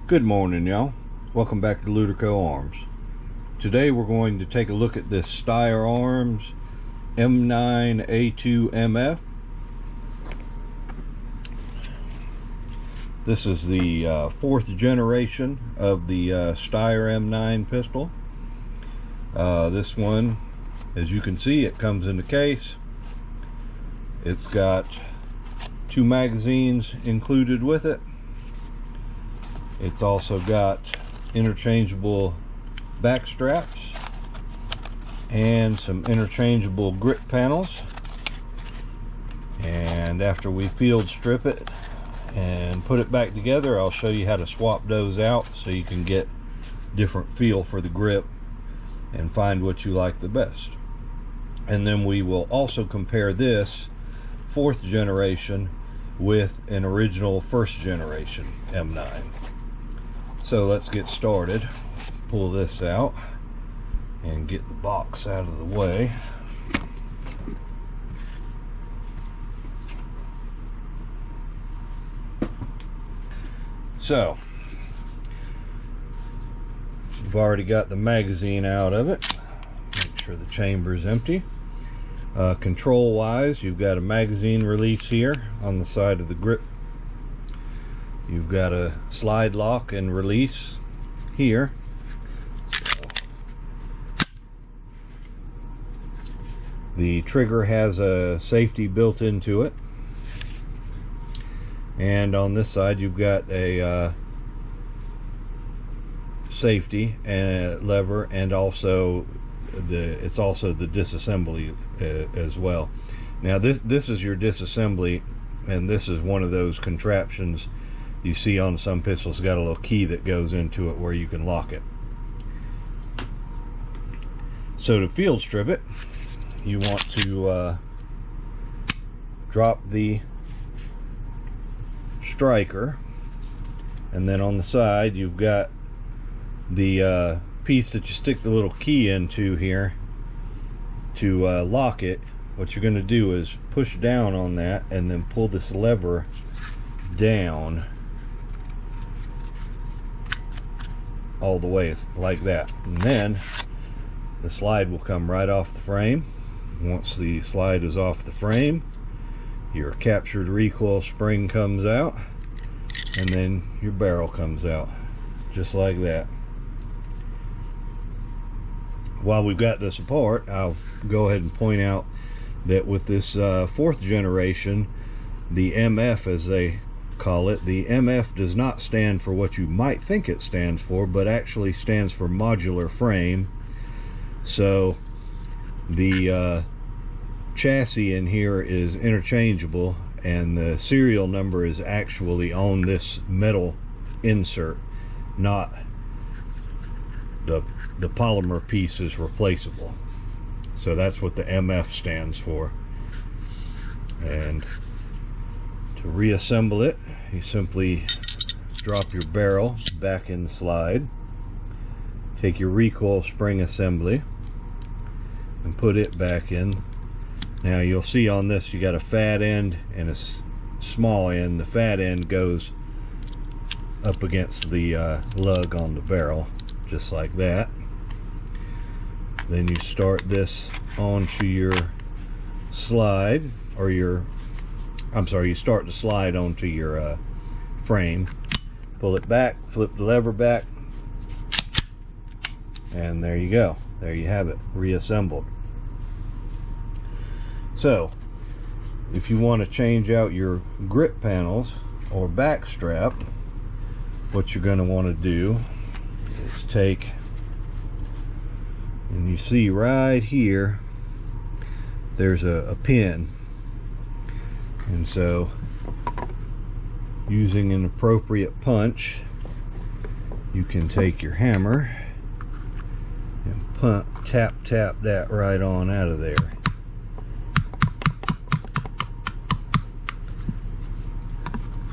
Good morning, y'all. Welcome back to Luderco Arms. Today we're going to take a look at this Steyr Arms M9A2 MF. This is the fourth generation of the Steyr M9 pistol. This one, as you can see, it comes in the case. It's got 2 magazines included with it. It's also got interchangeable back straps and some interchangeable grip panels. And after we field strip it and put it back together, I'll show you how to swap those out so you can get different feel for the grip and find what you like the best. And then we will also compare this 4th generation with an original 1st generation M9. So let's get started. Pull this out and get the box out of the way. So you've already got the magazine out of it. Make sure the chamber is empty. Control wise, you've got a magazine release here on the side of the grip. You've got a slide lock and release here. The trigger has a safety built into it. And on this side you've got a safety and lever, and also it's also the disassembly as well. Now this is your disassembly, and this is one of those contraptions you see on some pistols. Got a little key that goes into it where you can lock it. So to field strip it, you want to drop the striker, and then on the side you've got the piece that you stick the little key into here to lock it. What you're going to do is push down on that and then pull this lever down all the way like that, and then the slide will come right off the frame. Once the slide is off the frame, your captured recoil spring comes out, and then your barrel comes out just like that. While we've got this apart, I'll go ahead and point out that with this 4th generation, the MF, as they call it, the MF does not stand for what you might think it stands for, but actually stands for modular frame. So the chassis in here is interchangeable, and the serial number is actually on this metal insert, not the polymer piece is replaceable. So that's what the MF stands for. And to reassemble it, you simply drop your barrel back in the slide, take your recoil spring assembly and put it back in. Now you'll see on this you got a fat end and a small end. The fat end goes up against the lug on the barrel, just like that. Then you start this onto your slide, or you start the slide onto your frame, pull it back, flip the lever back, and there you go. There you have it, reassembled. So if you want to change out your grip panels or back strap, what you're going to want to do is take, and you see right here there's a pin, and so using an appropriate punch, you can take your hammer and tap that right on out of there.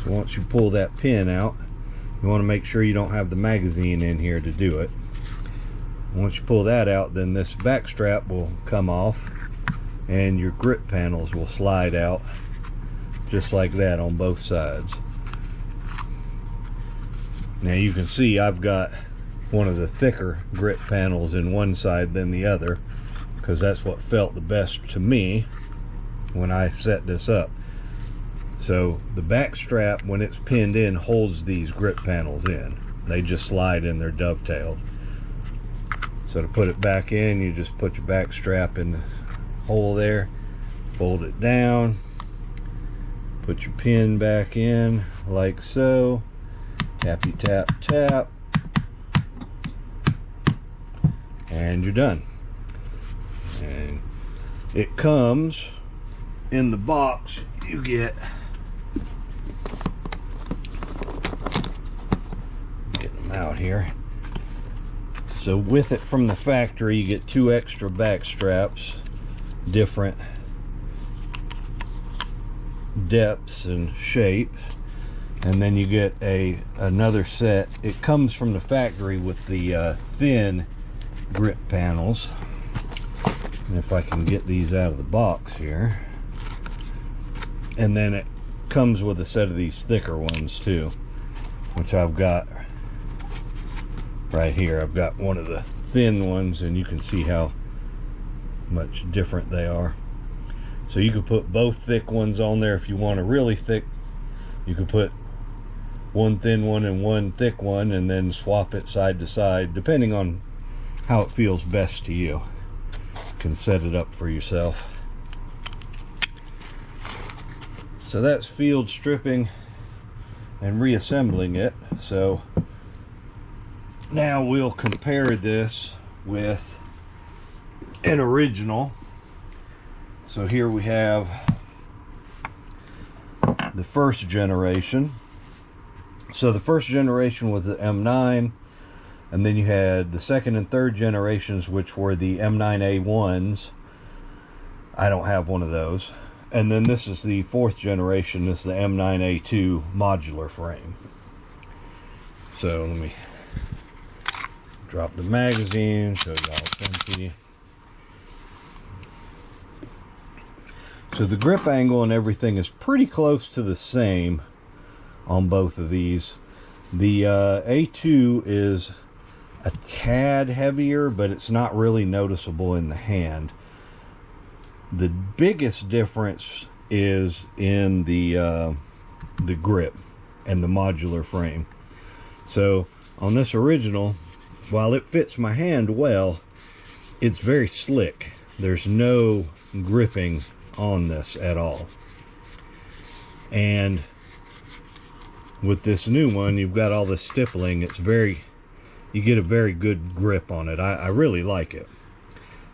So once you pull that pin out, you want to make sure you don't have the magazine in here to do it. Once you pull that out, then this back strap will come off and your grip panels will slide out just like that on both sides. Now you can see I've got one of the thicker grip panels in one side than the other, because that's what felt the best to me when I set this up. So the back strap, when it's pinned in, holds these grip panels in. They just slide in, they're dovetailed. So to put it back in, you just put your back strap in the hole there, fold it down, put your pin back in like so, tappy tap tap, and you're done. And it comes in the box. You get them out here. So with it from the factory, you get 2 extra back straps, different depths and shapes, and then you get another set. It comes from the factory with the thin grip panels. And if I can get these out of the box here, and then it comes with a set of these thicker ones too, which I've got right here. I've got one of the thin ones, and you can see how much different they are. So you could put both thick ones on there if you want a really thick. You could put one thin one and one thick one, and then swap it side to side depending on how it feels best to you. You can set it up for yourself. So that's field stripping and reassembling it. So now we'll compare this with an original. So here we have the first generation. So the first generation was the M9, and then you had the second and third generations, which were the M9A1s. I don't have one of those. And then this is the fourth generation. This is the M9A2 modular frame. So let me drop the magazine, show y'all it's empty. So the grip angle and everything is pretty close to the same on both of these. The A2 is a tad heavier, but it's not really noticeable in the hand. The biggest difference is in the grip and the modular frame. So on this original, while it fits my hand well, it's very slick. There's no gripping on this at all. And with this new one, you've got all the stippling. It's you get a very good grip on it. I really like it.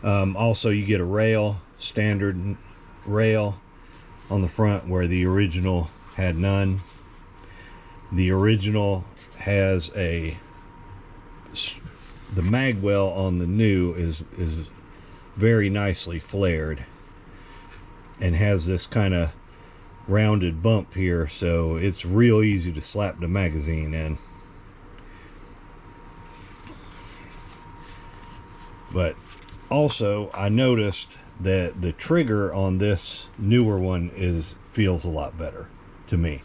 Also, you get a rail, standard rail on the front, where the original had none. The original has the magwell on the new is very nicely flared and has this kind of rounded bump here, so it's real easy to slap the magazine in. But also I noticed that the trigger on this newer one feels a lot better to me.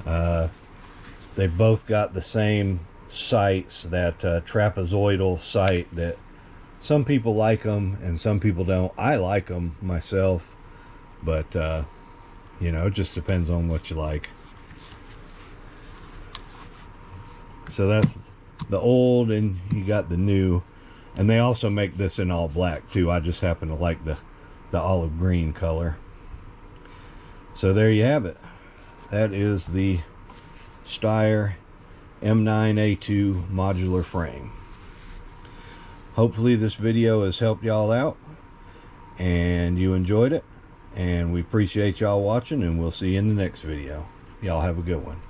They've both got the same sights, that trapezoidal sight, that some people like them and some people don't. I like them myself, but you know, it just depends on what you like. So that's the old, and you got the new. And they also make this in all black too. I just happen to like the olive green color. So there you have it. That is the Steyr M9A2 modular frame. Hopefully this video has helped y'all out and you enjoyed it. And we appreciate y'all watching, and we'll see you in the next video. Y'all have a good one.